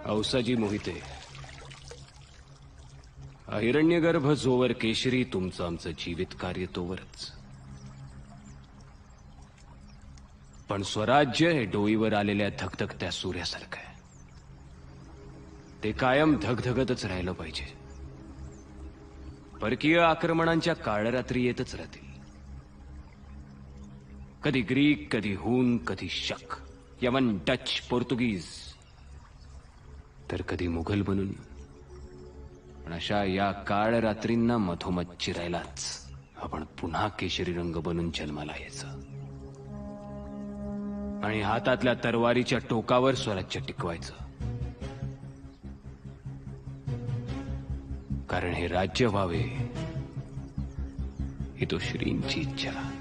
औसाजी मोहिते, हिरण्यगर्भ जोवर केशरी, तुमचं आमचं जीवित कार्य तोवरच. पण स्वराज्य हे डोईवर आलेल्या धगधगत्या सूर्यासारखं आहे. ते कायम धगधगतच राहिलं पाहिजे. परकीय आक्रमणांच्या काळरात्री येतच राहतील. कधी ग्रीक, कधी हून, कधी शक, यमन, डच, पोर्तुगीज, तर कधी मुघल बनून. पण अशा या काळरात्रींना मधोमध चिरायलाच आपण पुन्हा केशरी रंग बनून जन्माला यायचं आणि हातातल्या तरवारीच्या टोकावर स्वराज्य टिकवायचं. कारण हे राज्य व्हावे ही तो श्रींची इच्छा.